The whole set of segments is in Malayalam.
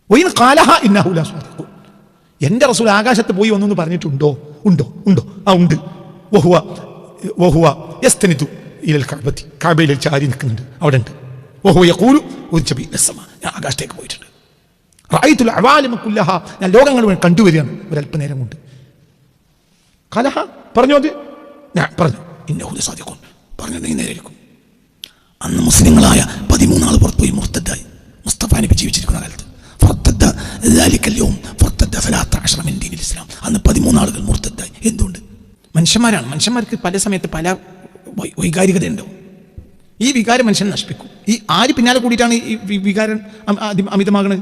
വഇൻ ഖാലഹ ഇന്നഹു ലസാദിഖുൻ. എൻ്റെ റസൂൽ ആകാശത്ത് പോയി ഒന്നു പറഞ്ഞിട്ടുണ്ടോ? ഉണ്ടോ? ഉണ്ട്. വഹുവ യസ്തനിദു ഇലൽ കഅബതി, കഅബയിൽ ചാരി നിൽക്കുന്നുണ്ട്, അവിടെ ഉണ്ട്. വഹുവ യഖൂലു ഉർജബി ഇലസ്സമാ, ഞാൻ ആകാശത്തേക്ക് പോയിട്ടുണ്ട്. റഅയ്തുൽ അവാലിമ കുല്ലഹ, ഞാൻ ലോകങ്ങൾ കണ്ടുവരികയാണ് ഒരല്പനേരം കൊണ്ട്. ഖാലഹ, പറഞ്ഞു. അത് ഞാൻ പറഞ്ഞു. ഇന്നഹു ലസാദിഖുൻ, പറഞ്ഞിട്ടുണ്ടെങ്കിൽ നേരെയിരിക്കും. അന്ന് മുസ്ലിങ്ങളായ 13 ആൾ പുറത്തുപോയി മുർത്തദ്ദായി. മുസ്തഫ നബി ജീവിച്ചിരിക്കുന്ന കാലത്ത് അന്ന് 13 ആളുകൾ മുർത്തദ്ദായി. എന്തുകൊണ്ട്? മനുഷ്യന്മാരാണ്. മനുഷ്യന്മാർക്ക് പല സമയത്ത് പല വൈകാരികത ഉണ്ടാവും. ഈ വികാരം മനുഷ്യൻ നശിപ്പിക്കും. ഈ ആര് പിന്നാലെ കൂടിയിട്ടാണ് ഈ വികാരം അമിതമാകുന്നത്?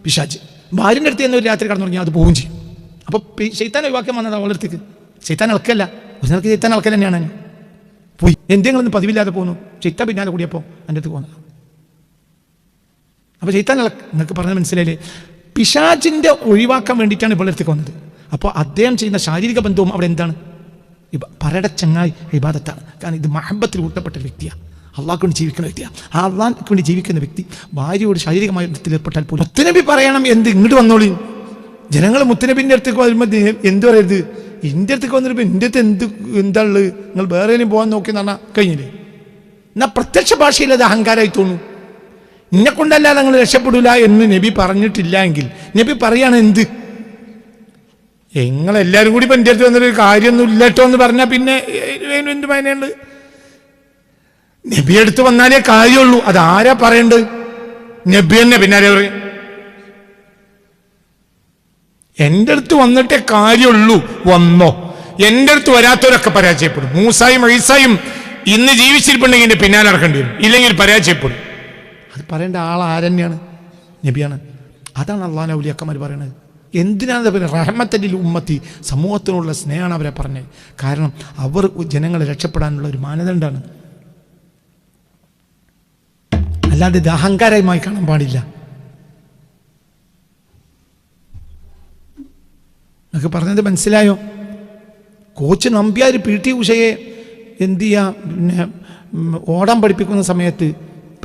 പിശാച്. ഭാര്യൻ്റെ അടുത്ത് തന്നെ ഒരു രാത്രി കടന്നുറങ്ങിയാൽ അത് പോവുകയും ചെയ്യും. അപ്പോൾ ശൈത്താൻ ഒഴിവാക്കാൻ വന്നത് അവളുടെ അടുത്തേക്ക്. ശൈത്താൻ ഇളക്കല്ല, ഒരു നിലക്ക് ശൈത്താൻ ഇളക്കൽ തന്നെയാണ്. പോയി എന്തെങ്കിലും പതിവില്ലാതെ പോകുന്നു, ശൈത്താൻ പിന്നാലെ കൂടിയപ്പോൾ എൻ്റെ അടുത്ത് പോകുന്നത്. അപ്പോൾ ശൈത്താൻ നിങ്ങൾക്ക് പറഞ്ഞാൽ മനസ്സിലായില്ലേ? പിശാചിൻ്റെ ഒഴിവാക്കാൻ വേണ്ടിയിട്ടാണ് ഇപ്പോൾ അടുത്തേക്ക് വന്നത്. അപ്പോൾ അദ്ദേഹം ചെയ്യുന്ന ശാരീരിക ബന്ധവും അവിടെ എന്താണ്? പറയുടെ ചങ്ങായി ഇബാദത്താണ്. കാരണം ഇത് മഹബത്തിൽ ഊട്ടപ്പെട്ട വ്യക്തിയാണ്, അള്ളാഹ്ക്ക് വേണ്ടി ജീവിക്കുന്ന വ്യക്തിയാണ്. ആ അള്ളാഹ്ക്ക് വേണ്ടി ജീവിക്കുന്ന വ്യക്തി ഭാര്യയോട് ശാരീരികമായ ബന്ധത്തിലേർപ്പെട്ടാൽ പോലും മുത്തുനബി പറയണം, എന്ത് ഇങ്ങോട്ട് വന്നോളി. ജനങ്ങൾ മുത്തുനബിൻ്റെ അടുത്തേക്ക് വരുമ്പോൾ എന്ത് പറയരുത്? എൻ്റെ അടുത്തേക്ക് വന്നിട്ട് എൻ്റെ അടുത്ത് എന്താ ഉള്ളത്? നിങ്ങൾ വേറെ പോകാൻ നോക്കി എന്ന് പറഞ്ഞാൽ കഴിഞ്ഞില്ലേ? എന്നാൽ പ്രത്യക്ഷ ഭാഷയിൽ അത് അഹങ്കാരമായി തോന്നും. എന്നെ കൊണ്ടല്ലാതെ നിങ്ങൾ രക്ഷപ്പെടില്ല എന്ന് നബി പറഞ്ഞിട്ടില്ല എങ്കിൽ നബി പറയാണ് എന്ത്? നിങ്ങളെല്ലാവരും കൂടി ഇപ്പം എൻ്റെ അടുത്ത് വന്നൊരു കാര്യമൊന്നും ഇല്ലട്ടോ എന്ന് പറഞ്ഞാൽ പിന്നെ എന്ത് പയനുണ്ട്? നബി അടുത്ത് വന്നാലേ കാര്യമുള്ളൂ. അതാരാ പറയേണ്ടത്? നബി തന്നെ. പിന്നെ ആരാ പറയും? എൻ്റെ അടുത്ത് വന്നിട്ടേ കാര്യമുള്ളൂ. വന്നോ? എൻ്റെ അടുത്ത് വരാത്തവരൊക്കെ പരാജയപ്പെടും. മൂസായും ഈസായും ഇന്ന് ജീവിച്ചിരിപ്പുണ്ടെങ്കിൽ എൻ്റെ പിന്നാലെ നടക്കേണ്ടി വരും, ഇല്ലെങ്കിൽ പരാജയപ്പെടും. അത് പറയേണ്ട ആൾ ആരെന്നെയാണ്? നബിയാണ്. അതാണ് അള്ളാഹുവിൻ്റെ ഔലിയാക്കന്മാർ പറയണത്. എന്തിനാണ് റഹ്മത്തലിൽ ഉമ്മത്തി, സമൂഹത്തിനുള്ള സ്നേഹമാണ് അവരെ പറഞ്ഞത്. കാരണം അവർ ജനങ്ങളെ രക്ഷപ്പെടാനുള്ള ഒരു മാനദണ്ഡമാണ്. അല്ലാതെ ഇത് അഹങ്കാരമായി കാണാൻ പാടില്ല. നിങ്ങൾക്ക് പറഞ്ഞത് മനസ്സിലായോ? കോച്ച് നമ്പ്യാർ PT ഉഷയെ എന്ത് ചെയ്യുക, പിന്നെ ഓടാൻ പഠിപ്പിക്കുന്ന സമയത്ത്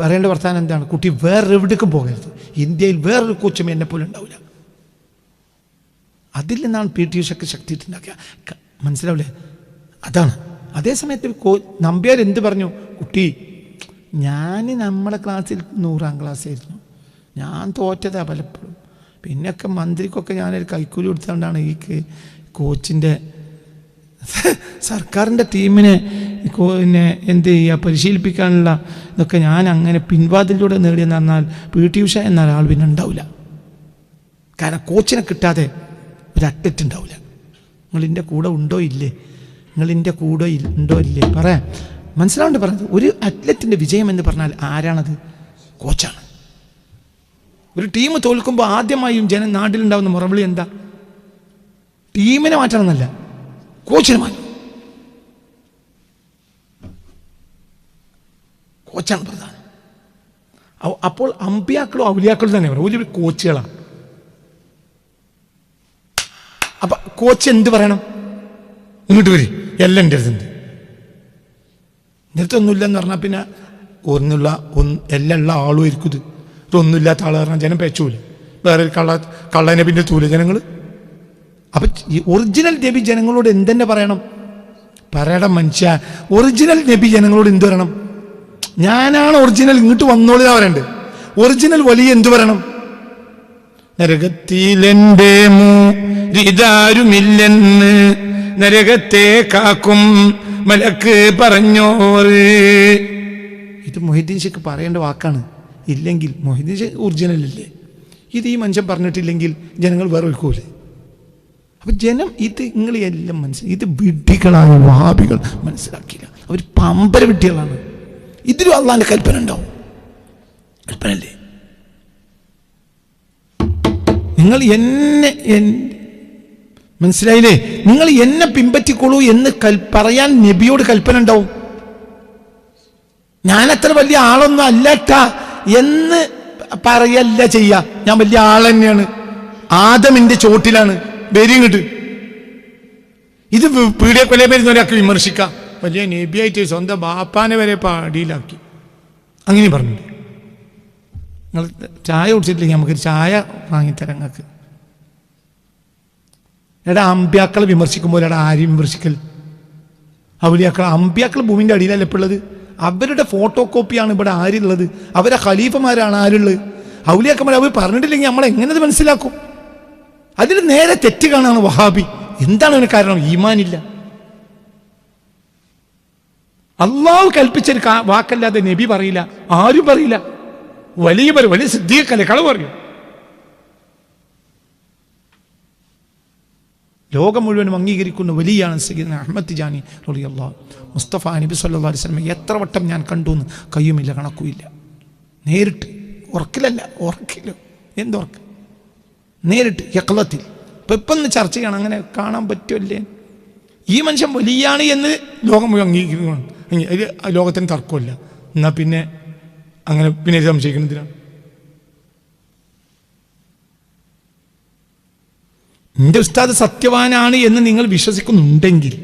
പറയേണ്ട വർത്താനം എന്താണ്? കുട്ടി വേറെവിടേക്കും പോകരുത്. ഇന്ത്യയിൽ വേറൊരു കോച്ചും എന്നെ പോലെ ഉണ്ടാവില്ല. അതിൽ നിന്നാണ് PT ഉഷയ്ക്ക് ശക്തി ഉണ്ടാക്കുക. മനസ്സിലാവില്ലേ? അതാണ്. അതേസമയത്ത് നമ്പ്യാർ എന്ത് പറഞ്ഞു? കുട്ടി, ഞാൻ നമ്മുടെ ക്ലാസ്സിൽ 100ാം ക്ലാസ്സായിരുന്നു, ഞാൻ തോറ്റതാ പലപ്പോഴും. പിന്നെയൊക്കെ മന്ത്രിക്കൊക്കെ ഞാനൊരു കൈക്കൂലി കൊടുത്തുകൊണ്ടാണ് ഈ കോച്ചിൻ്റെ സർക്കാരിൻ്റെ ടീമിനെ പിന്നെ എന്ത് ചെയ്യുക, പരിശീലിപ്പിക്കാനുള്ള ഇതൊക്കെ ഞാൻ അങ്ങനെ പിൻവാതിലൂടെ നേടിയെന്ന് പറഞ്ഞാൽ PT ഉഷ എന്ന ഒരാൾ പിന്നെ ഉണ്ടാവില്ല. കാരണം കോച്ചിനെ കിട്ടാതെ ഒരു അത്ലറ്റ് ഉണ്ടാവില്ല. നിങ്ങളിൻ്റെ കൂടെ ഉണ്ടോ ഇല്ലേ? നിങ്ങളിൻ്റെ കൂടെ ഉണ്ടോ ഇല്ലേ? പറയാം. മനസ്സിലാവേണ്ടി പറഞ്ഞത്. ഒരു അത്ലറ്റിൻ്റെ വിജയം എന്ന് പറഞ്ഞാൽ ആരാണത്? കോച്ചാണ്. ഒരു ടീം തോൽക്കുമ്പോൾ ആദ്യമായും നാട്ടിലുണ്ടാവുന്ന മുറവിളി എന്താ? ടീമിനെ മാറ്റണം എന്നല്ല, കോച്ചിനെ മാറ്റണം. കോച്ചാണ് പ്രധാനം. അപ്പോൾ അമ്പിയാക്കളോ ഔലിയാക്കളോ തന്നെ പറയും, ഒരു കോച്ചുകളാണ്. അപ്പം കോച്ച് എന്ത് പറയണം? ഇങ്ങോട്ട് വരും, എല്ലാം എൻ്റെ അടുത്തുണ്ട്. എൻ്റെ അടുത്തൊന്നുമില്ലെന്ന് പറഞ്ഞാൽ പിന്നെ എല്ലാം ഉള്ള ആളും ആയിരിക്കും ഇത്. ഇതൊന്നുമില്ലാത്ത ആൾ പറഞ്ഞാൽ ജനം പേച്ചൂല. വേറെ കള്ളനെ പിന്നെ തൂല ജനങ്ങൾ. അപ്പം ഈ ഒറിജിനൽ നബി ജനങ്ങളോട് എന്തെന്നെ പറയണം? പറയണം മനുഷ്യ. ഒറിജിനൽ നബി ജനങ്ങളോട് എന്ത് പറയണം? ഞാനാണ് ഒറിജിനൽ, ഇങ്ങോട്ട് വന്നോളിതാ പറയണ്ട്. ഒറിജിനൽ വലിയ എന്ത് പറയണം? നരകത്തിലെന്റെ മൂരിതാരുമില്ലെന്ന് നരകത്തെ കാക്കും മലക്ക് പറഞ്ഞോറ്. ഇത് മൊഹീദ്ദീൻ ഷേഖ് പറയേണ്ട വാക്കാണ്. ഇല്ലെങ്കിൽ മൊഹീദ്ദീൻ ഷേഖ് ഒറിജിനൽ ഇല്ലേ? ഇത് ഈ മനുഷ്യൻ പറഞ്ഞിട്ടില്ലെങ്കിൽ ജനങ്ങൾ വേറെ ഒഴുക്കൂലേ? അപ്പം ജനം ഇത് നിങ്ങളെല്ലാം മനസ്സിലാക്കി. ഇത് വിഡ്ഢികളായ വഹാബികൾ മനസ്സിലാക്കിയില്ല. അവർ പമ്പര വിഡ്ഢികളാണ്. ഇതിലും അള്ളാഹിൻ്റെ കൽപ്പന ഉണ്ടാവും. കൽപ്പനല്ലേ? നിങ്ങൾ എന്നെ മനസ്സിലായില്ലേ? നിങ്ങൾ എന്നെ പിൻപറ്റിക്കോളൂ എന്ന് പറയാൻ നബിയോട് കൽപ്പന ഉണ്ടാവും. ഞാനത്ര വലിയ ആളൊന്നും അല്ലട്ടാ എന്ന് പറയല്ല ചെയ്യാ. ഞാൻ വലിയ ആൾ തന്നെയാണ്, ആദമിന്റെ ചോട്ടിലാണ്, വരിങ്ങട്ട്. ഇത് പീഡിയ കൊല വരുന്നവരൊക്കെ വിമർശിക്കാം. വലിയ നബിയായിട്ട് സ്വന്തം ബാപ്പാനെ വരെ പാടിയിലാക്കി, അങ്ങനെ പറഞ്ഞിട്ട് നിങ്ങൾ ചായ കുടിച്ചിട്ടില്ലെങ്കിൽ നമുക്കൊരു ചായ വാങ്ങിത്തരാം നിങ്ങൾക്ക്. എടാ അമ്പ്യാക്കളെ വിമർശിക്കുമ്പോൾ എടാ ആരെയും വിമർശിക്കൽ? ഔലിയാക്കൾ അമ്പ്യാക്കൾ ഭൂമിൻ്റെ അടിയിലല്ല ഇപ്പോൾ ഉള്ളത്. അവരുടെ ഫോട്ടോ കോപ്പിയാണ് ഇവിടെ ആരുള്ളത്? അവരെ ഖലീഫമാരാണ് ആരുള്ളത്? ഔലിയാക്കന്മാർ അവർ പറഞ്ഞിട്ടില്ലെങ്കിൽ നമ്മൾ എങ്ങനെ അത് മനസ്സിലാക്കും? അതിൽ നേരെ തെറ്റ് കാണാണ് വഹാബി. എന്താണ് അതിന് കാരണം? ഈമാനില്ല. അള്ളാഹു കൽപ്പിച്ചൊരു വാക്കല്ലാതെ നബി പറയില്ല, ആരും പറയില്ല. വലിയ സിദ്ദീഖല്ലേ കളവ് പറയും? ലോകം മുഴുവനും അംഗീകരിക്കുന്ന വലിയാണ് സയ്യിദ്ന അഹ്മദ് തിജാനി റളിയല്ലാഹു. മുസ്തഫ നബി സല്ലല്ലാഹു അലൈഹി വസല്ലം എത്ര വട്ടം ഞാൻ കണ്ടു എന്ന് കയ്യുമില്ല, കണക്കുമില്ല. നേരിട്ട്, ഉറക്കിലല്ല, ഉറക്കില്ല, എന്തുറക്ക്, നേരിട്ട് യഖ്ലത്തിൽ. ഇപ്പം ചർച്ച ചെയ്യണം, അങ്ങനെ കാണാൻ പറ്റുമല്ലേ? ഈ മനുഷ്യൻ വലിയാണ് എന്ന് ലോകം മുഴുവൻ അംഗീകരിക്കണം. ലോകത്തിന് തർക്കമില്ല. എന്നാൽ പിന്നെ അങ്ങനെ പിന്നെ സംശയിക്കുന്നതിനാണ്. എൻ്റെ ഉസ്താദ് സത്യവാനാണ് എന്ന് നിങ്ങൾ വിശ്വസിക്കുന്നുണ്ടെങ്കിൽ,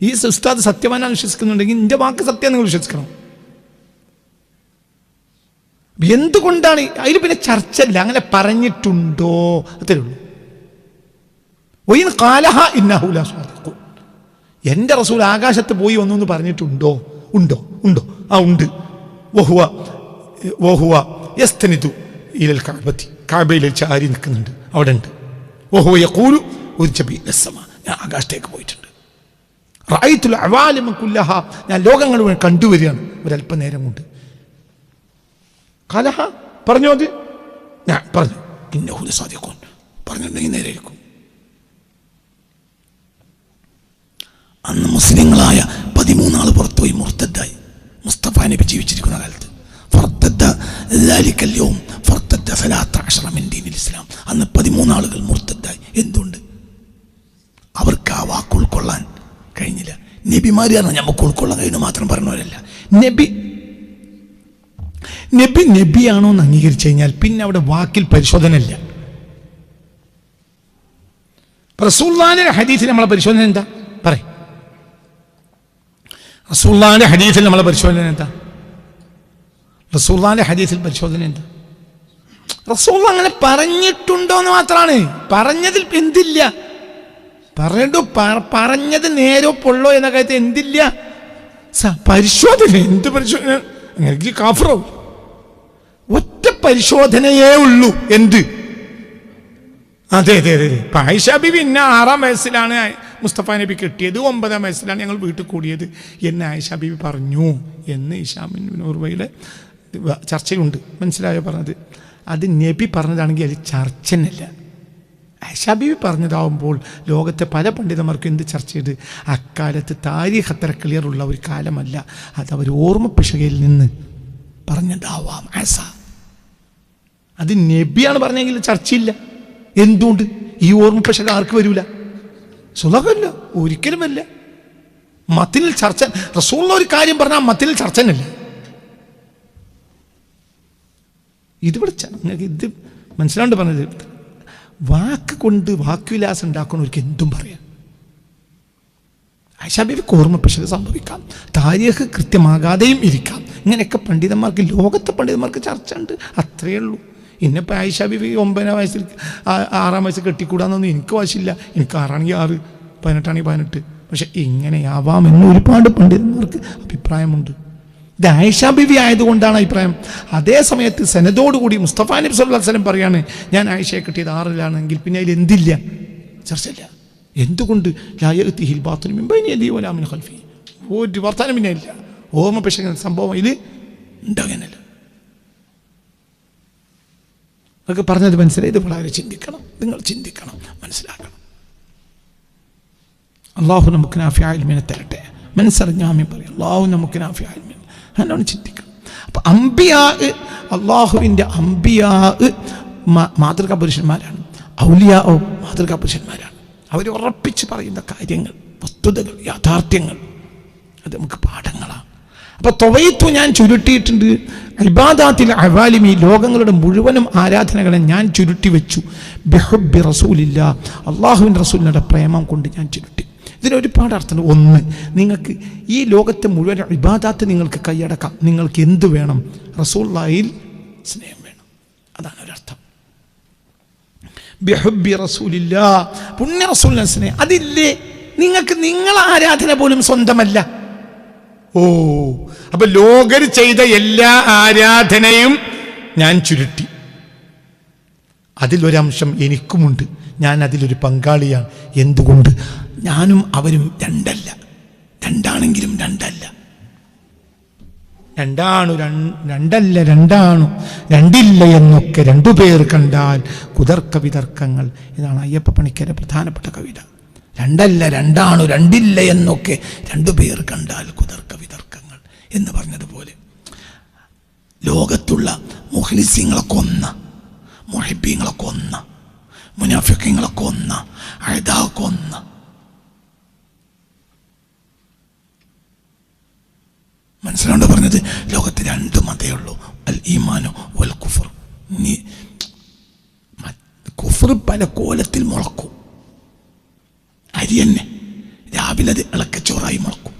ഈ ഉസ്താദ് സത്യവാനാണ് വിശ്വസിക്കുന്നുണ്ടെങ്കിൽ എൻ്റെ വാക്ക് സത്യം നിങ്ങൾ വിശ്വസിക്കണം. എന്തുകൊണ്ടാണ് അതിൽ പിന്നെ ചർച്ചയില്ല? അങ്ങനെ പറഞ്ഞിട്ടുണ്ടോ? അത്രേ ഉള്ളൂ. എൻ്റെ റസൂൽ ആകാശത്ത് പോയി ഒന്നൊന്ന് പറഞ്ഞിട്ടുണ്ടോ? ഉണ്ടോ? ഉണ്ടോ? ആ ഉണ്ട്. കഅബയിൽ ചാരി നിൽക്കുന്നുണ്ട്, അവിടെ ഉണ്ട്. ഞാൻ ആകാശത്തേക്ക് പോയിട്ടുണ്ട്. ഞാൻ ലോകങ്ങൾ കണ്ടുവരികയാണ് ഒരല്പനേരം കൊണ്ട്. കലഹ പറഞ്ഞോ? അത് ഞാൻ പറഞ്ഞു. ഇന്നഹു സാദിഖൂൻ പറഞ്ഞിട്ടുണ്ടെങ്കിൽ നേരെ ഇരിക്കും. അന്ന് മുസ്ലിങ്ങളായ 13 ആൾ പുറത്തുപോയി മുർത്തദ്ദായി. മുസ്തഫ നബി ജീവിച്ചിരിക്കുന്ന കാലത്ത് ഇസ്ലാം അന്ന് 13 ആളുകൾ മുർത്തദ്ദായി. എന്തുകൊണ്ട്? അവർക്ക് ആ വാക്ക് ഉൾക്കൊള്ളാൻ കഴിഞ്ഞില്ല. നബിമാര് പറഞ്ഞാൽ നമുക്ക് ഉൾക്കൊള്ളാൻ കഴിയുന്നു മാത്രം പറഞ്ഞവരല്ല. നബിയാണോ എന്ന് അംഗീകരിച്ചു കഴിഞ്ഞാൽ പിന്നെ അവിടെ വാക്കിൽ പരിശോധന ഇല്ല. റസൂലുള്ളാഹിന്റെ ഹദീസിൽ നമ്മളെ പരിശോധന എന്താ? പറയും. റസൂലുള്ളാഹിന്റെ ഹദീസിൽ നമ്മളെ പരിശോധന എന്താ? റസൂലുള്ളാഹിന്റെ ഹദീസിൽ പരിശോധന എന്താ? റസൂൽ അങ്ങനെ പറഞ്ഞിട്ടുണ്ടോ എന്ന് മാത്രമാണ്. പറഞ്ഞതിൽ എന്തില്ല? പറഞ്ഞത് നേരോ പൊള്ളോ എന്ന കാര്യത്തിൽ എന്തില്ല? പരിശോധന. എന്ത് പരിശോധന? അങ്ങനെ കാഫറോ? ഒറ്റ പരിശോധനയേ ഉള്ളൂ. എന്ത്? അതെ. ആയിഷ ബീവി എന്നെ 6-ാം വയസ്സിലാണ് മുസ്തഫ നബി കിട്ടിയത്, 9-ാം വയസ്സിലാണ് ഞങ്ങൾ വീട്ടിൽ കൂടിയത് എന്ന് ആയിഷ ബീവി പറഞ്ഞു എന്ന് ഹിശാം ഇബ്നു ഉർവയുടെ ചർച്ചയുണ്ട്. മനസ്സിലായോ പറഞ്ഞത്? അത് നബി പറഞ്ഞതാണെങ്കിൽ അത് ചർച്ചനല്ല. ആയിഷ ബീവി പറഞ്ഞതാവുമ്പോൾ ലോകത്തെ പല പണ്ഡിതന്മാർക്കും എന്ത് ചർച്ച ചെയ്ത്? അക്കാലത്ത് താരീഖ് അത്ര ക്ലിയറുള്ള ഒരു കാലമല്ല. അത് അവർ ഓർമ്മ പിശകയിൽ നിന്ന് പറഞ്ഞതാവാം. അത് നബിയാണ് പറഞ്ഞെങ്കിൽ ചർച്ചയില്ല. എന്തുകൊണ്ട്? ഈ ഓർമ്മ പിശക ആർക്ക് വരൂല? സുലഭമല്ല, ഒരിക്കലുമല്ല. മത്തിനിൽ ചർച്ച. റസൂലുള്ള ഒരു കാര്യം പറഞ്ഞാൽ മത്തിനിൽ ചർച്ചനല്ല. ഇത് മനസ്സിലാണ്ട് പറഞ്ഞത്. വാക്ക് കൊണ്ട് വാക്കുവിലാസം ഉണ്ടാക്കുന്നവർക്ക് എന്തും പറയാം. ആയിഷ ബീവിക്ക് ഓർമ്മ പിശക് സംഭവിക്കാം, താരീഖ് കൃത്യമാകാതെയും ഇരിക്കാം. ഇങ്ങനെയൊക്കെ പണ്ഡിതന്മാർക്ക്, ലോകത്തെ പണ്ഡിതന്മാർക്ക് ചർച്ച ഉണ്ട്. അത്രയേ ഉള്ളൂ. ഇന്നിപ്പോൾ ആയിഷ ബീവി 9-ാം വയസ്സിൽ 6-ാം വയസ്സിൽ കെട്ടിക്കൂടാന്നൊന്നും എനിക്ക് വാശില്ല. എനിക്ക് 6ആണെങ്കിൽ 6, 18ആണെങ്കിൽ 18. പക്ഷെ ഇങ്ങനെയാവാമെന്ന് ഒരുപാട് പണ്ഡിതന്മാർക്ക് അഭിപ്രായമുണ്ട്. ഇത് ആയിഷ ബീവി ആയതുകൊണ്ടാണ് അഭിപ്രായം. അതേ സമയത്ത് സനദോടുകൂടി മുസ്തഫ നബി സല്ലല്ലാഹു അലൈഹി വസല്ലം പറയാണ്, ഞാൻ ആയിഷയെ കിട്ടിയത് 6-ലാണെങ്കിൽ പിന്നെ അതിൽ എന്തില്ല? ചർച്ചയില്ല. എന്തുകൊണ്ട്? ഒരു വർത്തമാനം പിന്നെ ഇല്ല. ഓർമ്മ പിശക് സംഭവം ഇതിൽ ഉണ്ടാകാനല്ല. അതൊക്കെ പറഞ്ഞത് മനസ്സിലായി. ഇത് വളരെ ചിന്തിക്കണം, നിങ്ങൾ ചിന്തിക്കണം, മനസ്സിലാക്കണം. അള്ളാഹു നമുക്ക് നാഫിയായ ഇൽമിനെ തരട്ടെ. മനസ്സറിഞ്ഞാമി പറയും. അള്ളാഹു നമുക്ക് നാഫിയായ ഇൽമിനെ നല്ലോണം ചിന്തിക്കണം. അപ്പം അംബിയാ, അള്ളാഹുവിൻ്റെ അംബിയാ മാതൃകാ പുരുഷന്മാരാണ്. ഔലിയാओ മാതൃകാ പുരുഷന്മാരാണ്. അവർ ഉറപ്പിച്ച് പറയുന്ന കാര്യങ്ങൾ, വസ്തുതകൾ, യാഥാർത്ഥ്യങ്ങൾ, അത് നമുക്ക് പാഠങ്ങളാണ്. അപ്പോൾ തൊവൈത്തു ഞാൻ ചുരുട്ടിയിട്ടുണ്ട്. ഇബാദാത്തിൽ അവാലിമി, ലോകങ്ങളുടെ മുഴുവനും ആരാധനകളെ ഞാൻ ചുരുട്ടി വെച്ചു. ബിഹുബ്ബി റസൂലില്ലാ, അള്ളാഹുവിൻ്റെ റസൂലിൻ്റെ പ്രേമം കൊണ്ട് ഞാൻ ചുരുട്ടി. ഇതിനൊരുപാട് അർത്ഥമുണ്ട്. ഒന്ന്, നിങ്ങൾക്ക് ഈ ലോകത്തെ മുഴുവൻ ഇബാദാത്ത് നിങ്ങൾക്ക് കൈയടക്കാം. നിങ്ങൾക്ക് എന്ത് വേണം? റസൂലുള്ളാഹിൽ സ്നേഹം വേണം. അതാണ് ഒരർത്ഥം. ബിഹുബ്ബി റസൂലില്ലാ, പുണ്യ റസൂലിനെ സ്നേഹം. അതില്ലേ നിങ്ങൾക്ക്? നിങ്ങളെ ആരാധന പോലും സ്വന്തമല്ല. ഓ, അപ്പൊ ലോകർ ചെയ്ത എല്ലാ ആരാധനയും ഞാൻ ചുരുട്ടി. അതിലൊരംശം എനിക്കുമുണ്ട്, ഞാൻ അതിലൊരു പങ്കാളിയാണ്. എന്തുകൊണ്ട്? ഞാനും അവരും രണ്ടല്ല. രണ്ടാണെങ്കിലും രണ്ടല്ല. രണ്ടാണു രണ്ടില്ല എന്നൊക്കെ രണ്ടുപേർ കണ്ടാൽ കുതർക്ക വിതർക്കങ്ങൾ. ഇതാണ് അയ്യപ്പ പണിക്കരെ പ്രധാനപ്പെട്ട കവിത. രണ്ടല്ല രണ്ടാണു രണ്ടില്ല എന്നൊക്കെ രണ്ടുപേർ കണ്ടാൽ കുതർക്ക വിതർക്കങ്ങൾ എന്ന് പറഞ്ഞതുപോലെ ലോകത്തുള്ള മുഖ്ലിസീങ്ങളെ കൊന്ന, മുഹിബീങ്ങളെ കൊന്ന, മുനാഫിഖീങ്ങളെ കൊന്ന, അഅദാ കൊന്ന, മനസ്സിലാണ്ട് പറഞ്ഞത്. ലോകത്ത് രണ്ട് മതേ ഉള്ളൂ, അൽ ഈമാനു വൽ കുഫർ. കുഫർ പല കോലത്തിൽ മുളക്കും. അരി തന്നെ രാവിലെ അത് ഇളക്കച്ചോറായി മുളക്കും,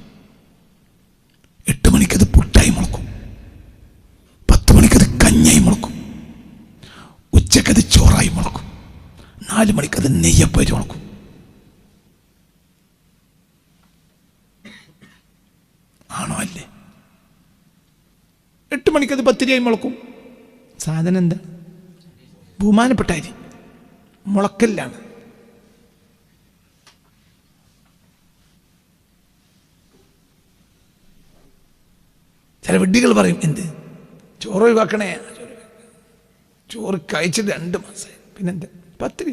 8 മണിക്കത് പുട്ടായി മുളക്കും, 10 മണിക്കത് കഞ്ഞായി മുളക്കും, ഉച്ചക്കത് ചോറായി മുളക്കും, 4 മണിക്കത് നെയ്യപ്പരി മുളക്കും. ആണോ? അല്ലേ? 8 മണിക്കത് പത്തിരിയായി മുളക്കും. സാധനം എന്താ? ബഹുമാനപ്പെട്ട അരി മുളക്കല്ലാണ്. ചില വിഡ്ഢികൾ പറയും, എന്ത് ചോറ് ഒഴിവാക്കണേ, ചോറ് കഴിച്ചിട്ട് 2 മാസമായി, പിന്നെന്താ പത്തിരി.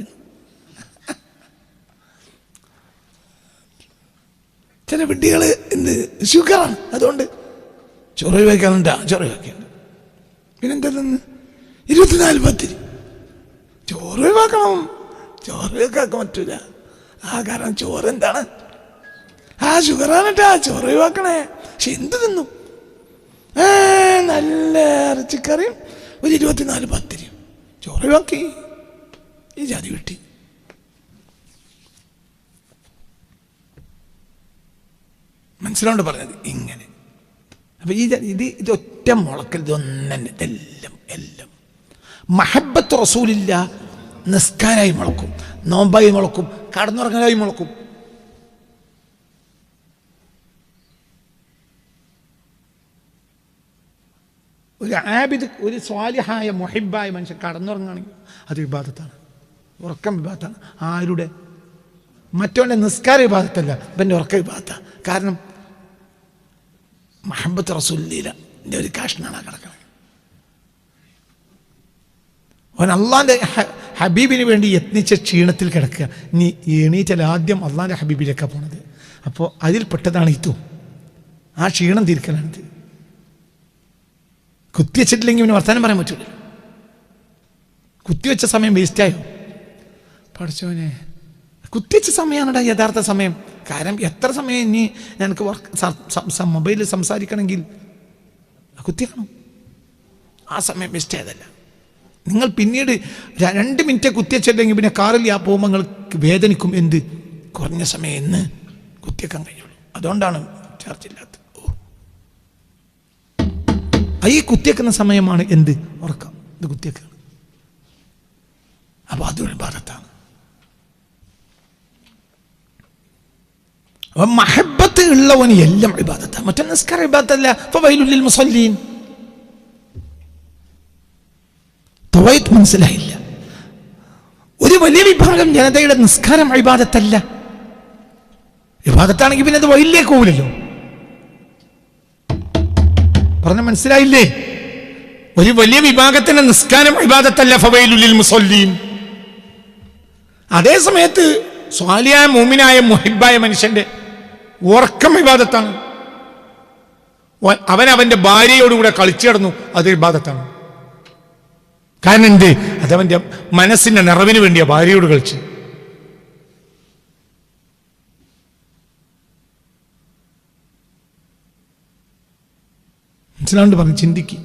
ചില വിഡ്ഢികൾ എന്ത് ഷുഗറാണ്, അതുകൊണ്ട് ചോറ് ഒഴിവാക്കാനുണ്ടാ, ചോറ് ഒഴിവാക്കിയുണ്ട്, പിന്നെന്താ 24 പത്തിരി. ചോറ് ഒഴിവാക്കണം, ചോറ് ഒഴിവാക്കാൻ പറ്റൂല. കാരണം ചോറ് എന്താണ്? ഷുഗറാണ്, ചോറ് ഒഴിവാക്കണേ. പക്ഷെ എന്ത് തിന്നു? നല്ല ഇറച്ചിക്കറിയും ഒരു 24 പത്തിരിയും. ചോറ് ഒഴിവാക്കി, ഈ ജാതി കിട്ടി. മനസ്സിലോണ്ട് പറഞ്ഞത് ഇങ്ങനെ. അപ്പൊ ഇത് ഒറ്റ മുളക്കൽ, ഇതൊന്നെ, എല്ലാം മഹബ്ബത്ത് റസൂലില്ല. നിസ്കാരായി മുളക്കും, നോമ്പായി മുളക്കും, കടന്നുറങ്ങലായി മുളക്കും. ഒരു ആബിദ്, ഒരു സ്വാലിഹായ മുഹിബായ മനുഷ്യൻ കടന്നുറങ്ങുകയാണെങ്കിൽ അത് ഇബാദത്താണ്, ഉറക്കം ഇബാദത്താണ്. ആരുടെ? മറ്റവൻ്റെ നിസ്കാര ഇബാദത്തല്ല, ഇവൻ്റെ ഉറക്കം ഇബാദത്താണ്. കാരണം മഹബ്ബത്ത് റസൂലിൻ്റെ ഒരു കാഷ്ണാണ് കിടക്കുന്നത്. അവൻ അള്ളാൻ്റെ ഹബീബിന് വേണ്ടി യത്നിച്ച ക്ഷീണത്തിൽ കിടക്കുക. നീ എണീറ്റാൽ ആദ്യം അള്ളാൻ്റെ ഹബീബിലേക്കാണ് പോണത്. അപ്പോൾ അതിൽപ്പെട്ടതാണ് ഇതും. ആ ക്ഷീണം തീർക്കലാണിത്. കുത്തിവെച്ചിട്ടില്ലെങ്കിൽ ഇവന് വർത്താനം പറയാൻ പറ്റൂല. കുത്തിവെച്ച സമയം വേസ്റ്റായോ? പഠിച്ചവനെ, കുത്തിവെച്ച സമയമാണടാ യഥാർത്ഥ സമയം. കാരണം എത്ര സമയം ഇനി ഞങ്ങൾക്ക് മൊബൈലിൽ സംസാരിക്കണമെങ്കിൽ കുത്തിക്കണം. ആ സമയം വേസ്റ്റ് ആയതല്ല. നിങ്ങൾ പിന്നീട് 2 മിനിറ്റ് കുത്തിവെച്ചില്ലെങ്കിൽ പിന്നെ കാറിൽ പോകുമ്പോൾ നിങ്ങൾക്ക് വേദനിക്കും. എന്ത് കുറഞ്ഞ സമയം എന്ന് കുത്തിവെക്കാൻ കഴിയുള്ളൂ. അതുകൊണ്ടാണ് ചാർജ് ഇല്ലാത്തത്. ഈ കുത്തിവെക്കുന്ന സമയമാണ് എന്ത്? ഉറക്കം. ഇത് കുത്തിവെക്കാണ്. അപ്പൊ അതൊരു ഇബാദത്താണ്. മഹബ്ബത്ത് ഉള്ളവന് എല്ലാം ഇബാദത്താണ്. മറ്റേ നിസ്കാരം ഇബാദത്തല്ല. ഫവൈലുൽ ലിൽ മുസല്ലീൻ. തവൈത്ത് മനസ്സിലായില്ല. ഒരു വലിയ വിഭാഗം ജനതയുടെ നിസ്കാരം ഇബാദത്തല്ല. ഇബാദത്താണെങ്കിൽ പിന്നെ അത് വൈലിലേക്ക് പോകില്ലല്ലോ. പറഞ്ഞ മനസ്സിലായില്ലേ? ഒരു വലിയ വിഭാഗത്തിന്റെ നിസ്കാരം ഇബാദത്തല്ല. ഫവൈലുൽ ലിൽ മുസല്ലീൻ. അതേ സമയത്ത് സ്വാലിയായ മുഅ്മിനായ മുഹിബായ മനുഷ്യന്റെ ഉറക്കം ഇബാദത്താണ്. അവന്റെ ഭാര്യയോടുകൂടെ കളിച്ചു കിടന്നു, അത് ഇബാദത്താണ്. കാരണം എന്ത്? അതവന്റെ മനസ്സിന്റെ നിറവിന് വേണ്ടിയാ ഭാര്യയോട് കളിച്ച്. മനസ്സിലാണ്ട് പറഞ്ഞു ചിന്തിക്ക്.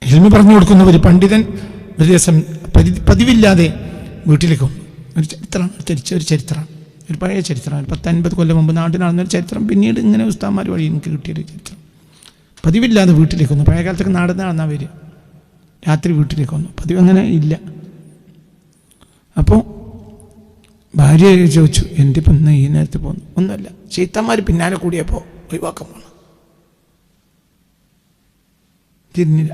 ഇൽമു പറഞ്ഞു കൊടുക്കുന്ന ഒരു പണ്ഡിതൻ ഒരു ദിവസം പതിവില്ലാതെ വീട്ടിലേക്ക് വന്നു. ഒരു ചരിത്രമാണ്. ഒരു പഴയ ചരിത്രമാണ്. 10-50 കൊല്ലം മുമ്പ് നാട്ടിൽ നടന്നൊരു ചരിത്രം. പിന്നീട് ഇങ്ങനെ ഉസ്താദ്മാർ വഴി എനിക്ക് കിട്ടിയൊരു ചരിത്രം. പതിവില്ലാതെ വീട്ടിലേക്ക് വന്നു. പഴയ കാലത്തൊക്കെ നടന്നാൽ വരിക, രാത്രി വീട്ടിലേക്ക് വന്നു. പതിവ് അങ്ങനെ ഇല്ല. അപ്പോൾ ഭാര്യ ചോദിച്ചു, എൻ്റെ ഇപ്പം ഇന്ന് ഈ നേരത്തെ പോന്നു. ഒന്നുമല്ല, ശൈത്താന്മാർ പിന്നാലെ കൂടിയപ്പോൾ ഒഴിവാക്കാൻ പോകണം. തിരിഞ്ഞില്ല,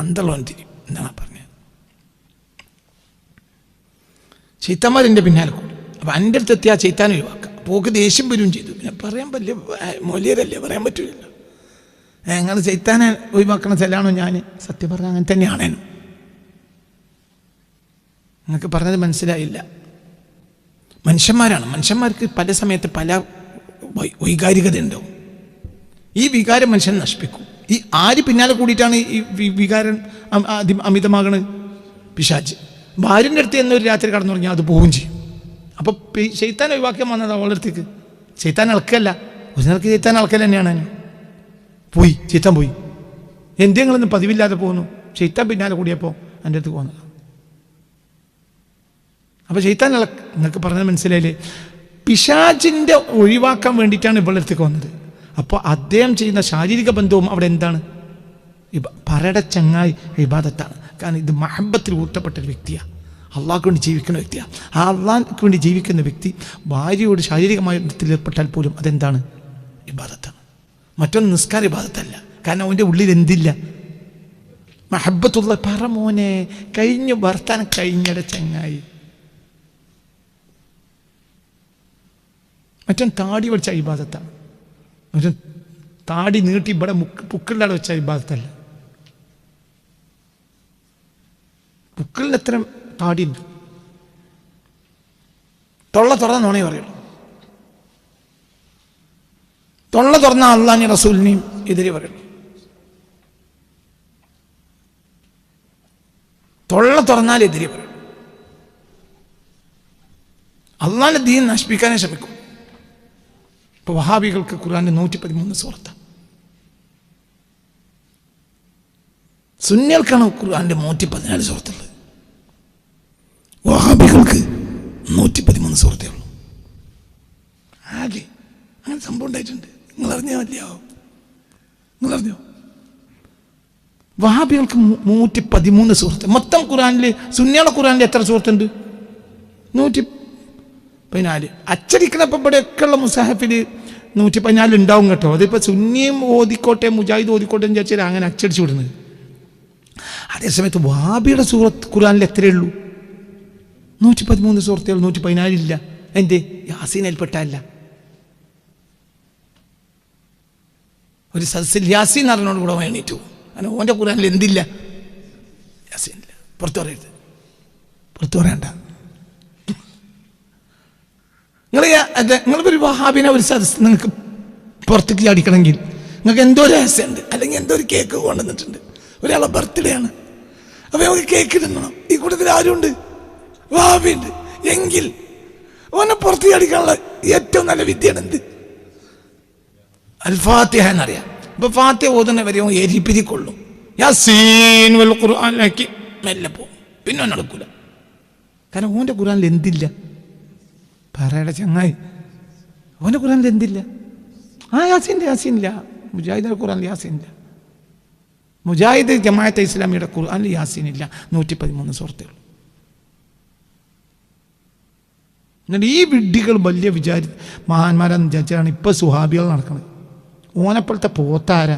അന്തളോൻ തിരിയും എന്നാണ് പറഞ്ഞത്. ശൈത്താന്മാരെൻ്റെ പിന്നാലെ കൂടി. അപ്പം എൻ്റെ അടുത്ത് എത്തിയാൽ ശൈത്താൻ ഒഴിവാക്കാം. പോക്ക് ദേഷ്യം വരും ചെയ്തു. പിന്നെ പറയാൻ പറ്റില്ല, മൊലിയരല്ലേ, പറയാൻ പറ്റില്ല. നിങ്ങൾ ശൈത്താനെ ഒഴിവാക്കണ സ്ഥലമാണോ ഞാൻ? സത്യം പറഞ്ഞാൽ അങ്ങനെ തന്നെയാണേനും. നിങ്ങൾക്ക് പറഞ്ഞത് മനസ്സിലായില്ല. മനുഷ്യന്മാരാണ്. മനുഷ്യന്മാർക്ക് പല സമയത്ത് പല വൈകാരികത ഉണ്ടാവും. ഈ വികാരം മനുഷ്യൻ നശിപ്പിക്കും. ഈ ആര് പിന്നാലെ കൂടിയിട്ടാണ് ഈ വികാരം അമിതമാകണത്? പിശാച്. ഭാര്യൻ്റെ അടുത്ത് എന്നൊരു രാത്രി കടന്നു തുടങ്ങിയാൽ അത് പോവുകയും ചെയ്യും. അപ്പോൾ ശൈത്താൻ ഒഴിവാക്കാൻ വന്നത് അവളുടെ അടുത്തേക്ക്. ശൈത്താൻ ഇളക്കല്ല, ഒരു നിലക്ക് ശൈത്താൻ ഇളക്കൽ തന്നെയാണ്. പോയി, ശൈത്താൻ പോയി. എന്തെങ്കിലൊന്നും പതിവില്ലാതെ പോകുന്നു. ശൈത്താൻ പിന്നാലെ കൂടിയപ്പോൾ എൻ്റെ അടുത്ത് പോകുന്നത്. അപ്പോൾ ശൈത്താൻ നിങ്ങൾക്ക് പറഞ്ഞത് മനസ്സിലായില്ലേ? പിശാചിൻ്റെ ഒഴിവാക്കാൻ വേണ്ടിയിട്ടാണ് ഇവളുടെ അടുത്തേക്ക് വന്നത്. അപ്പോൾ അദ്ദേഹം ചെയ്യുന്ന ശാരീരിക ബന്ധവും അവിടെ എന്താണ്? പറയുടെ ചങ്ങായി ഇബാദത്താണ്. കാരണം ഇത് മഹബത്തിൽ ഊട്ടപ്പെട്ട ഒരു വ്യക്തിയാണ്. അള്ളാഹ്ക്ക് വേണ്ടി ജീവിക്കുന്ന വ്യക്തിയാണ്. ആ അള്ളാഹ്ക്ക് വേണ്ടി ജീവിക്കുന്ന വ്യക്തി ഭാര്യയോട് ശാരീരികമായ ബന്ധത്തിൽ ഏർപ്പെട്ടാൽ പോലും അതെന്താണ്? ഇബാദത്താണ്. മറ്റൊന്ന് നിസ്കാര ഇബാദത്തല്ല. കാരണം അവൻ്റെ ഉള്ളിൽ എന്തില്ല? മഹബത്തുള്ള. പറ മോനെ, കഴിഞ്ഞ് വർത്താനം കഴിഞ്ഞയുടെ ചങ്ങായി. മറ്റൊന്ന് താടി വെച്ച ഇബാദത്താണ്. മറ്റൊന്ന് താടി നീട്ടി ഇവിടെ പുക്കളിലാണ് വെച്ച ഇബാദത്തല്ല. പുക്കളിന് എത്ര താടിയുണ്ട്? തൊള്ള തുറന്ന നോണേ പറയുള്ളൂ. തൊള്ള തുറന്ന അള്ളാഹിനെയും റസൂലിനെയും എതിരെ പറയുള്ളൂ. തൊള്ള തുറന്നാൽ എതിരെ പറയുള്ളൂ. അള്ളാഹിന്റെ ദീൻ നശിപ്പിക്കാനേ ശ്രമിക്കും. ഇപ്പോൾ വഹാബികൾക്ക് ഖുർആനിൽ 113 സൂറത്ത്, സുന്നികൾക്കാണ് ഖുർആനിൽ 114 സൂറത്തുള്ളത്. വഹാബികൾക്ക് 113 സൂറത്തേ ഉള്ളൂ. ആകെ അങ്ങനെ സംഭവം ഉണ്ടായിട്ടുണ്ട്. നിങ്ങൾ അറിഞ്ഞാൽ മതിയാവോ? നിങ്ങൾ അറിഞ്ഞോ? വഹാബികൾക്ക് 113 സൂറത്ത്. മൊത്തം ഖുർആനിൽ, സുന്നികളുടെ ഖുർആനിൽ എത്ര സൂറത്തുണ്ട്? 114. അച്ചടിക്കണപ്പോൾ ഇവിടെയൊക്കെ ഉള്ള മുസാഹഫിൽ 114 ഉണ്ടാവും കേട്ടോ. അതിപ്പോൾ സുന്നിയും ഓതിക്കോട്ടെ മുജാഹിദ് ഓതിക്കോട്ടെ എന്ന് വിചാരിച്ചാൽ അങ്ങനെ അച്ചടിച്ചു വിടുന്നത്. അതേസമയത്ത് വഹാബിയുടെ സൂറത്ത് ഖുർആനിൽ എത്രയേ ഉള്ളൂ? 113 സൂറത്തേ ഉള്ളൂ. 114 ഇല്ല. എന്തേ? യാസീനിൽപ്പെട്ടല്ല. ഒരു സദസ്സിൽ യാസീൻ അറിഞ്ഞോട് കൂടെ വേണിട്ടു. കാരണം ഓൻ്റെ ഖുർആനിൽ എന്തില്ല? യാസീനില്ല. പുറത്തു പറയരുത്, പുറത്തു പറയണ്ട. നിങ്ങളൊരു വഹാബിനെ ഒരു സദസ് നിങ്ങൾക്ക് പുറത്തേക്ക് ചാടിക്കണമെങ്കിൽ നിങ്ങൾക്ക് എന്തോ രഹസ്യമുണ്ട്, അല്ലെങ്കിൽ എന്തോ ഒരു കേക്ക് കൊണ്ടുവന്നിട്ടുണ്ട്. ഒരാളെ ബർത്ത്ഡേ ആണ്, അപ്പോൾ നമുക്ക് കേക്ക് തിന്നണം. ഈ കൂട്ടത്തിൽ ആരുണ്ട്? വഹാബിയുണ്ട്. എങ്കിൽ ഓനെ പുറത്ത് ചാടിക്കാനുള്ള ഏറ്റവും നല്ല വിദ്യയാണ് എന്ത്? അൽ ഫാത്തിഹ എന്നറിയാം. അപ്പോൾ ഫാത്തിഹ ഓതുന്നവരെ എരിപ്പിരിക്കൊള്ളും. യാസീൻ വൽ ഖുർആനിലാക്കി മെല്ലെ പോകും. പിന്നെ ഓൻ നടക്കൂല. കാരണം ഓൻ്റെ ഖുർആനിൽ എന്തില്ല? പറയുടെ ചങ്ങായി, ഓൻ്റെ ഖുർആനിൽ എന്തില്ല? യാസീനില്ല. മുജാഹിദിന്റെ ഖുർആനിൽ യാസീനില്ല. മുജാഹിദ് ജമാഅത്തെ ഇസ്ലാമിയുടെ ഖുർആനിൽ യാസീനില്ല. 113 സൂറത്തേ ഉള്ളൂ. എന്നിട്ട് ഈ വിഡ്ഢികൾ വലിയ മഹാന്മാരാന്ന് വിചാരിച്ചാണ് ഇപ്പൊ സുഹാബികൾ നടക്കുന്നത്. ഓനെപ്പോഴത്തെ പോത്താര?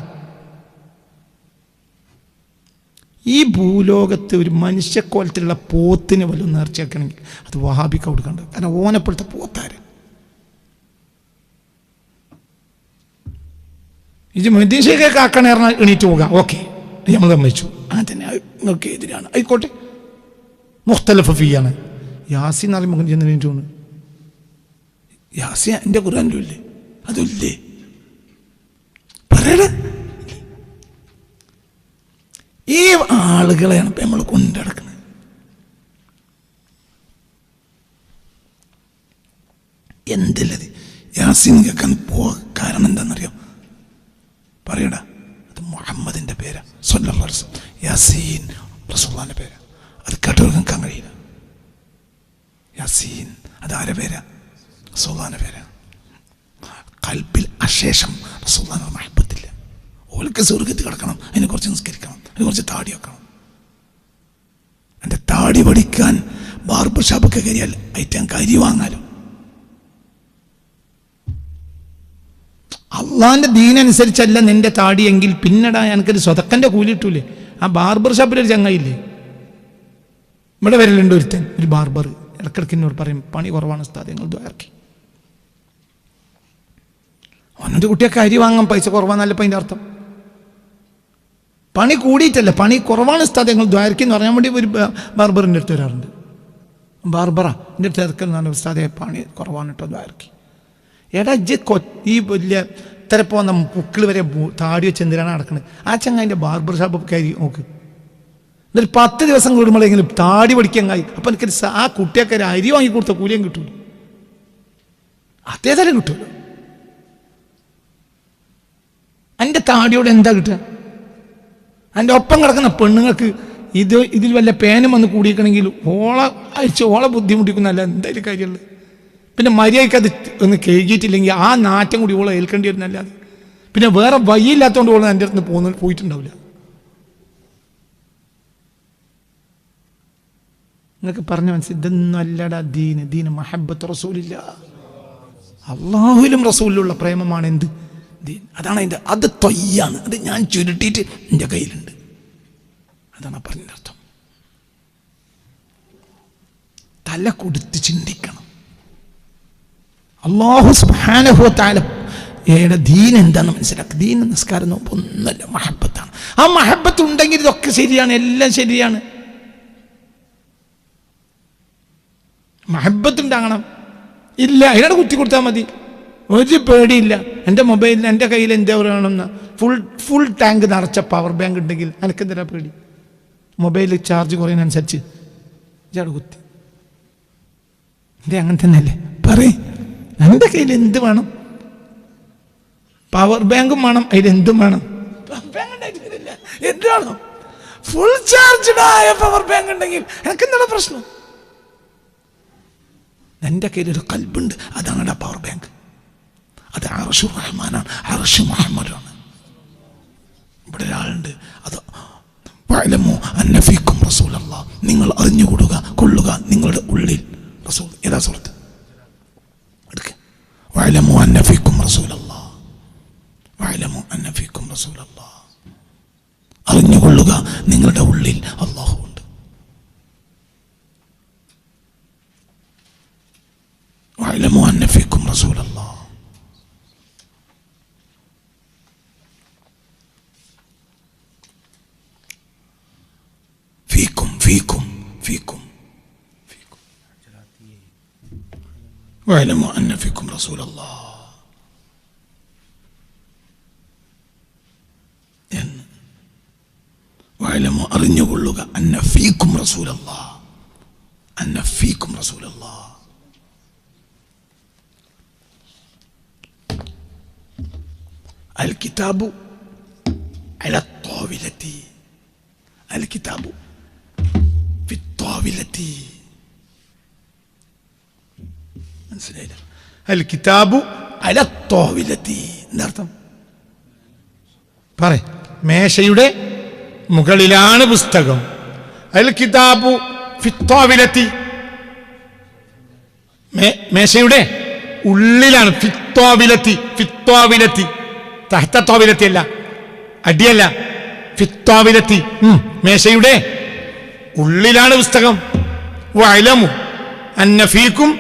ഈ ഭൂലോകത്ത് ഒരു മനുഷ്യക്കോലത്തിലുള്ള പോത്തിന് വല്ലതും നേർച്ചയാക്കണമെങ്കിൽ അത് വഹാബിക്ക് കൊടുക്കണ്ട. കാരണം ഓനെപ്പോഴത്തെ പോത്താര? ഇത് മദീനയിലേക്ക് ആക്കണേ പറഞ്ഞാൽ എണീറ്റ് പോകാം. ഓക്കെ, നമ്മൾ സമ്മതിച്ചു. അങ്ങനെ തന്നെ നിങ്ങൾക്ക് എതിരാണ്. ആയിക്കോട്ടെ, മുഖ്തലഫ് ഫീയാണ്. യാസീൻ എന്ന് പറയുമ്പോൾ ചെന്ന് എണീറ്റ് പോകുന്നു. യാസീൻ എൻ്റെ ഖുർആനിലും ഇല്ലേ? അതില്ലേ? പറയട. ഈ ആളുകളെയാണ് ഇപ്പം നമ്മൾ കൊണ്ടുനടക്കുന്നത്. എന്തല്ലത്? യാസീൻ കേൾക്കാൻ പോവാ കാരണം എന്താണെന്നറിയാം? പറയടാ, അത് മുഹമ്മദിൻ്റെ പേരാ. സ്വല്ലല്ലാഹു അലൈഹി വസല്ലം. യാസീൻ റസൂലുള്ളാഹിന്റെ പേരാ. അത് കേട്ടവർക്ക് കേൾക്കാൻ കഴിയില്ല. യാസീൻ അത് ആരെ പേരാ? റസൂലുള്ളാഹിന്റെ പേരാണ്. ഖൽബിൽ അശേഷം റസൂലുള്ളാഹിന്റെ മഹബത്തില്ല. ഓൾക്ക് സ്വർഗ്ഗത്തിൽ കിടക്കണം, അതിനെ കുറച്ച് നിസ്കരിക്കണം, അതിനെ കുറച്ച് താടി വെക്കണം. എൻ്റെ താടി പഠിക്കാൻ ബാർബർ ഷാപ്പൊക്കെ കയറിയാൽ ഐറ്റം കരി വാങ്ങാലോ. അള്ളാഹിൻ്റെ ദീനനുസരിച്ചല്ല നിന്റെ താടിയെങ്കിൽ പിന്നടാ എനിക്കൊരു സ്വതക്കൻ്റെ കൂലി കിട്ടൂലേ. ആ ബാർബർ ഷാപ്പിലൊരു ചങ്ങയില്ലേ, ഇവിടെ വരലുണ്ട് ഒരുത്തൻ, ഒരു ബാർബർ. ഇടക്കിടക്ക് എന്നോട് പറയും പണി കുറവാണ് ഉസ്താദ്, ഞങ്ങൾ ദ്വാരക്കി. അവനൊരു കുട്ടിയൊക്കെ അരി വാങ്ങാൻ പൈസ കുറവാന്നല്ല ഇപ്പം അതിൻ്റെ അർത്ഥം. പണി കൂടിയിട്ടല്ല, പണി കുറവാണ് ഉസ്താദ് ഞങ്ങൾ ദ്വാരക്കി എന്ന് പറയാൻ വേണ്ടി ഒരു ബാർബറിൻ്റെ അടുത്ത് വരാറുണ്ട്. ബാർബറാ എൻ്റെ അടുത്ത് ഇറക്കുന്ന ഉസ്താദെ പണി കുറവാണ് കേട്ടോ ദ്വാരക്കി. എടാ ഈ വലിയ ഇത്തരപ്പോൾ വന്ന പുക്കിൾ വരെ താടി വെച്ച് എന്തിനാണ് നടക്കുന്നത്? ആ ചങ്ങാതിൻ്റെ ബാർബർ ഷാപ്പ് കയറി നോക്ക്. എന്നിട്ട് 10 ദിവസം കൂടുമ്പോഴെങ്കിലും താടി പഠിക്കാൻ കഴിയും. അപ്പം എനിക്ക് ആ കുട്ടിയൊക്കെ അരി വാങ്ങിക്കൊടുത്ത കൂലിയും കിട്ടൂല, അതേ തരം കിട്ടുമല്ലോ. എൻ്റെ താടിയോട് എന്താ കിട്ടുക? എൻ്റെ ഒപ്പം കിടക്കുന്ന പെണ്ണുങ്ങൾക്ക് ഇതിൽ വല്ല പേനും വന്ന് കൂടിയിരിക്കണമെങ്കിൽ ഓളെ ബുദ്ധിമുട്ടിക്കുന്നല്ല എന്തായാലും കാര്യമുള്ളത്. പിന്നെ മര്യാദയ്ക്ക് അത് ഒന്ന് കഴുകിയിട്ടില്ലെങ്കിൽ ആ നാറ്റം കൂടി ഓളെ ഏൽക്കേണ്ടി വരുന്നല്ലാതെ പിന്നെ വേറെ വഴിയില്ലാത്തതുകൊണ്ട് ഓളെ എൻ്റെ അടുത്ത് പോയിട്ടുണ്ടാവില്ല. നിങ്ങൾക്ക് പറഞ്ഞ മനസ്സിൽ ഇതൊന്നും അല്ലടാ ദീന് മഹബ്ബത്ത് റസൂലില്ല. അള്ളാഹുവിലും റസൂലിലുള്ള പ്രേമമാണ് എന്ത് ദീൻ. അതാണ് അതിൻ്റെ, അത് തൊയ്യാണ്, അത് ഞാൻ ചുരുട്ടിയിട്ട് എൻ്റെ കയ്യിലുണ്ട്. അതാണ് പറഞ്ഞതിൻ്റെ അർത്ഥം. തല കൊടുത്ത് ചിന്തിക്കണം. അല്ലാഹു സുബ്ഹാനഹു വ തആല ഏടെ ദീൻ എന്താണെന്ന് മനസ്സിലാക്കുക. ദീൻ നിസ്കാരം നോമ്പ് ഒന്നല്ല, മഹബ്ബത്താണ്. ആ മഹബ്ബത്ത് ഉണ്ടെങ്കിൽ ഇതൊക്കെ ശരിയാണ്, എല്ലാം ശരിയാണ്. മഹബ്ബത്ത് ഉണ്ടാകണം. ഇല്ല അതിനോട് കുത്തി കൊടുത്താൽ മതി, ഒരു പേടിയില്ല. എൻ്റെ മൊബൈലിന് എൻ്റെ കയ്യിൽ എന്താ പറയണമെന്ന് ഫുൾ ടാങ്ക് നിറച്ച പവർ ബാങ്ക് ഉണ്ടെങ്കിൽ എനിക്കെന്തിനാ പേടി? മൊബൈൽ ചാർജ് കുറയുന്നതനുസരിച്ച് ഇയാൾ കുത്തി. എൻ്റെ അങ്ങനെ തന്നെയല്ലേ പറയും. എൻ്റെ കയ്യിൽ എന്ത് വേണം? പവർ ബാങ്കും വേണം, അതിലെന്തും വേണം. എന്ത് വേണം? ഫുൾ ചാർജ്ഡായ പവർ ബാങ്ക് ഉണ്ടെങ്കിൽ എനിക്കെന്താണ് പ്രശ്നം? എൻ്റെ കയ്യിലൊരു ഖൽബുണ്ട്, അതാണ് പവർ ബാങ്ക്. അത് അർശു റഹ്മാനാണ്, അർശു മുഹമ്മദാണ്. ഇവിടെ ഒരാളുണ്ട്, അത് വഅലമു അന്ന ഫീക്കും റസൂലല്ലാഹ്, നിങ്ങൾ അറിഞ്ഞുകൊള്ളുക കൊള്ളുക നിങ്ങളുടെ ഉള്ളിൽ റസൂൽ. ഏതാ സുഹൃത്ത്? എടുക്കുക. വഅലമു അന്ന ഫീക്കും റസൂലല്ലാഹ്, വഅലമു അന്ന ഫീക്കും റസൂലല്ലാഹ്, അറിഞ്ഞുകൊള്ളുക നിങ്ങളുടെ ഉള്ളിൽ അല്ലാഹു ഉണ്ട്. വഅലമു അന്ന ഫീക്കും റസൂലല്ലാഹ്, فيكم واعلموا أن فيكم رسول الله. واعلموا അറിഞ്ഞുകൊള്ളുക أن فيكم رسول الله, أن فيكم رسول الله. الكتاب على الطاولة, الكتاب في الطاولة. മനസ്സിലായില്ല? അൽ കിതാബു അല ത്വാവിലത്തി എന്നർത്ഥം പറ. മേശയുടെ മുകളിലാണ് പുസ്തകം. അൽ കിതാബു ഫി ത്വാവിലത്തി, മേശയുടെ ഉള്ളിലാണ്. ഫി ത്വാവിലത്തി, ഫി ത്വാവിലത്തി, തഹ്ത ത്വാവിലത്തി അല്ല, അടിയല്ല. ഫി ത്വാവിലത്തി, മേശയുടെ ഉള്ളിലാണ് പുസ്തകം. വഅലമു അന്ന ഫീക്കും,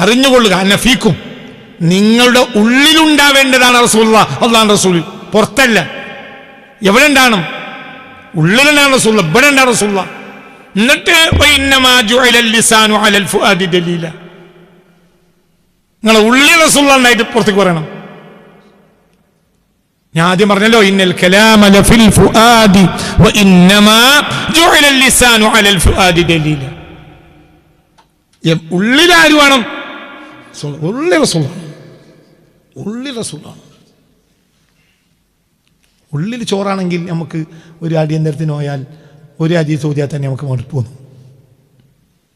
അറിഞ്ഞുകൊള്ളുക, അന്ന ഫീക്കും, നിങ്ങളുടെ ഉള്ളിലുണ്ടാവേണ്ടതാണ് റസൂലുള്ളാഹ്, അല്ലാഹുവിന്റെ റസൂൽ, പുറത്തല്ല. എവിടെ ഉണ്ടാകണം? ഉള്ളിലാണ് റസൂലുള്ളാഹ്, ഇവിടെ ഉണ്ടാണ് റസൂലുള്ളാഹ്. എന്നിട്ട് വഇന്നമാ ജുഇലൽ ലിസാനു അലൽ ഫുആദി ദലീല, നിങ്ങളെ ഉള്ളിൽ റസൂലുള്ളാഹ് ഉണ്ടായിട്ട് പുറത്തേക്ക് പറയണം. ഞാൻ ആദ്യം പറഞ്ഞല്ലോ, ഇന്നൽ കലാമ ലഫിൽ ഫുആദി വഇന്നമാ ജുഇലൽ ലിസാനു അലൽ ഫുആദി ദലീല. ഉള്ളിൽ ആര് വേണം? ഉള്ളിൽ റസൂലാണ്, ഉള്ളിൽ റസൂലാണ്. ഉള്ളിൽ ചോറാണെങ്കിൽ നമുക്ക് ഒരു അടിയന്തരത്തിന് പോയാൽ ഒരു അരി ചോദ്യാൽ തന്നെ നമുക്ക് മടുപ്പ് വന്നു.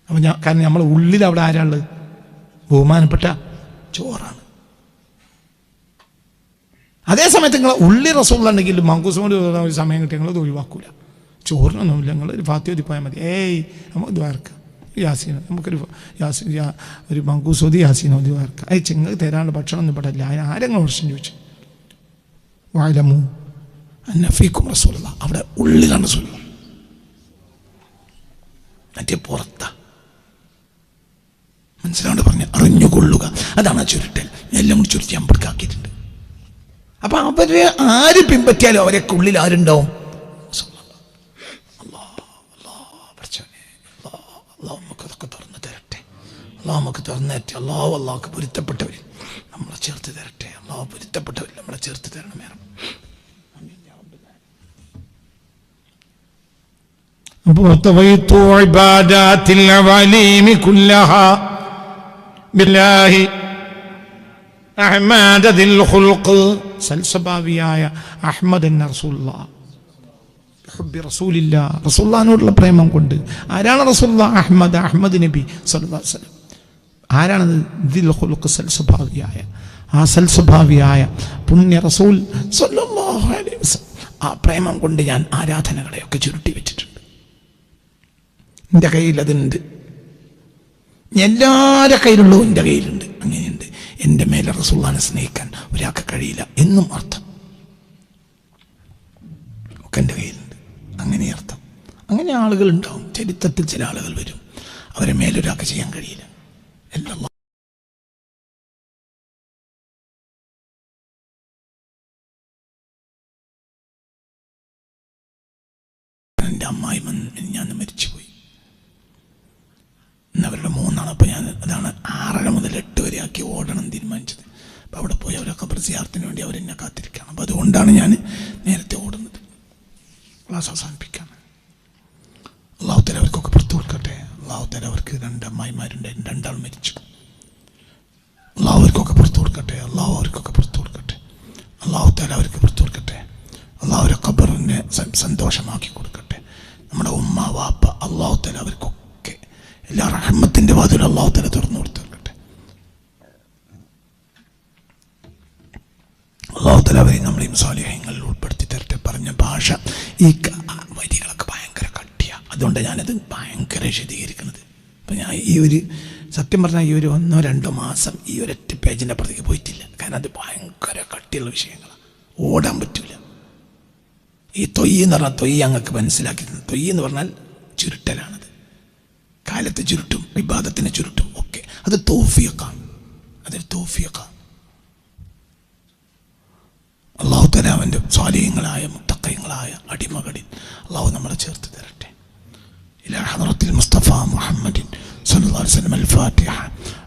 അപ്പം കാരണം നമ്മളെ ഉള്ളിൽ അവിടെ ആരാളുള്ളത്? ബഹുമാനപ്പെട്ട ചോറാണ്. അതേ സമയത്ത് നിങ്ങൾ ഉള്ളി റസൂലുള്ള ഉണ്ടെങ്കിൽ മങ്കൂസോട് ഒരു സമയം കിട്ടിയ നിങ്ങളത് ഒഴിവാക്കൂല. ചോറിനൊന്നുമില്ല, നിങ്ങൾ ഒരു ഫാത്തിഹ ഓതിപ്പോയാൽ മതി. നമുക്ക് ദ്വാരക്കാം യാസീൻ, നമുക്കൊരു ഒരു മങ്കൂസോതി യാസീൻ ഓതി ദ്വാരക്കാം. ചെങ്ങ് തരാനുള്ള ഭക്ഷണം ഒന്നും പെടില്ല. ആരെങ്കിലും പ്രശ്നം ചോദിച്ചു വാലമു അന്നഫീക്കും റസൂലുള്ള. അവിടെ ഉള്ളിലാണ് റസൂലുള്ള, മറ്റേ പുറത്താ. മനസ്സിലാണ്ട് പറഞ്ഞ അറിഞ്ഞുകൊള്ളുക, അതാണ് ആ ചുരുട്ടൽ. എല്ലാം കൂടി ചുരുട്ടി അമ്പടുക്കാക്കിയിട്ടുണ്ട്. അപ്പൊ അവരെ ആര് പിൻപറ്റിയാലും അവരൊക്കെ ഉള്ളിൽ ആരുണ്ടാവും? നമുക്കതൊക്കെ തുറന്നു തരട്ടെ, നമുക്ക് തുറന്നു തരട്ടെ. അള്ളാഹുക്ക് പൊരുത്തപ്പെട്ടവർ നമ്മളെ ചേർത്ത് തരട്ടെ. അള്ളാഹു പൊരുത്തപ്പെട്ടവർ നമ്മളെ ചേർത്ത് തരണം. സൽസ്വഭാവിയായ അഹ്മദ് റസൂലുള്ളാഹിനോടുള്ള പ്രേമം കൊണ്ട്. ആരാണ് റസൂലുള്ളാഹ്? അഹ്മദ് നബി സല്ലല്ലാഹു അലൈഹി വസല്ലം. ആരാണത്? ദിൽ ഖുൽഖ്, സൽസ്വഭാവിയായ ആ സൽസ്വഭാവിയായ പുണ്യ റസൂൽ സല്ലല്ലാഹു അലൈഹി വസല്ലം. ആ പ്രേമം കൊണ്ട് ഞാൻ ആരാധനകളെയൊക്കെ ചുരുട്ടി വെച്ചിട്ടുണ്ട്. എൻ്റെ കയ്യിൽ അതുണ്ട്, എല്ലാവരുടെ കയ്യിലുള്ളൂ എൻ്റെ കയ്യിലുണ്ട്. അങ്ങനെയുണ്ട്. എൻ്റെ മേലെ റസൂലുള്ളാഹിനെ സ്നേഹിക്കാൻ ഒരാൾക്ക് കഴിയില്ല എന്നും അർത്ഥം. ഒക്കെ എൻ്റെ കയ്യിലുണ്ട്, അങ്ങനെ അർത്ഥം. അങ്ങനെ ആളുകൾ ഉണ്ടാവും, ചരിത്രത്തിൽ ചില ആളുകൾ വരും, അവരെ മേലൊരാൾക്ക് ചെയ്യാൻ കഴിയില്ല. എല്ലാം എൻ്റെ അമ്മായി ഞാൻ മരിച്ചുപോയി. അവരുടെ 3 അപ്പോൾ ഞാൻ അതാണ് 6 മുതൽ 8 വരെ ആക്കി ഓടണം തീരുമാനിച്ചത്. അപ്പോൾ അവിടെ പോയി അവരെ ഖബർ സിയാറത്തിന് വേണ്ടി അവരെന്നെ കാത്തിരിക്കണം. അപ്പോൾ അതുകൊണ്ടാണ് ഞാൻ നേരത്തെ ഓടുന്നത്. ക്ലാസ് അവസാനിപ്പിക്കാണ്. അള്ളാഹു തആല അവർക്കൊക്കെ പുറത്തു കൊടുക്കട്ടെ. അള്ളാഹു തആല അവർക്ക് 2 അമ്മായിമാരുണ്ട്, 2 ആൾ മരിച്ചു. അള്ളാഹു അവർക്കൊക്കെ പുറത്തു കൊടുക്കട്ടെ. അള്ളാഹു അവർക്കൊക്കെ പുറത്തു കൊടുക്കട്ടെ. അള്ളാഹു തആല അവർക്ക് പുറത്തു കൊടുക്കട്ടെ. അള്ളാഹു അവരെ ഖബറിനെ സന്തോഷമാക്കി കൊടുക്കട്ടെ. നമ്മുടെ ഉമ്മ വാപ്പ അള്ളാഹു തആല അവർക്കൊക്കെ എല്ലാ റഹ്മത്തിൻ്റെ വാതിൽ അള്ളാഹു തആല തുറന്നു കൊടുത്തിട്ടെ. അള്ളാഹു തആല അവരെ നമ്മളെയും സ്വാലിഹീങ്ങളിൽ ഉൾപ്പെടുത്തി തരട്ടെ. പറഞ്ഞ ഭാഷ ഈ വരികളൊക്കെ ഭയങ്കര കട്ടിയാണ്, അതുകൊണ്ട് ഞാനത് ഭയങ്കര വിശദീകരിക്കുന്നത്. അപ്പം ഞാൻ ഈ ഒരു സത്യം പറഞ്ഞാൽ ഈ ഒരു 1-2 മാസം ഈ ഒരൊറ്റ പേജിൻ്റെ അപ്പുറത്തേക്ക് പോയിട്ടില്ല. കാരണം അത് ഭയങ്കര കട്ടിയുള്ള വിഷയങ്ങളാണ്, ഓടാൻ പറ്റില്ല. ഈ തൊയ്യ് എന്ന് പറഞ്ഞാൽ തൊയ്യ് ഞങ്ങൾക്ക് മനസ്സിലാക്കി തന്നു. തൊയ്യ് എന്ന് പറഞ്ഞാൽ ചുരുട്ടലാണത്. കാലത്തെ ചുരുട്ടും ഇബാദത്തിനെ ചുരുട്ടും ഒക്കെ അത് തൗഫീഖാണ്, അതൊരു തൗഫീഖാണ്. അള്ളാഹു തആല അവൻ്റെ സ്വാലിഹീങ്ങളായ മുത്തഖീങ്ങളായ അടിമകളിൽ അള്ളാഹു നമ്മളെ ചേർത്ത് തരട്ടെ. ഇലാ ഹദ്റത്തിൽ മുസ്തഫ മുഹമ്മദിൻ സല്ലല്ലാഹു അലൈഹി വസല്ലം. അൽ-ഫാത്തിഹ.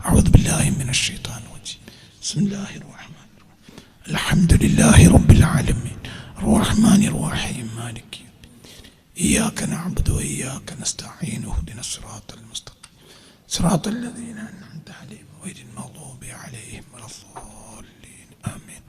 അഊദു ബില്ലാഹി മിനശ് ശൈത്വാനിർ റജീം. ബിസ്മില്ലാഹിർ റഹ്മാനിർ റഹീം. അൽഹംദുലില്ലാഹി റബ്ബിൽ ആലമീൻ റഹ്മാനിർ റഹീം മാലികി إياك نعبد وإياك نستعين اهدنا الصراط المستقيم صراط الذين أنعمت عليهم غير المغضوب عليهم ولا الضالين آمين.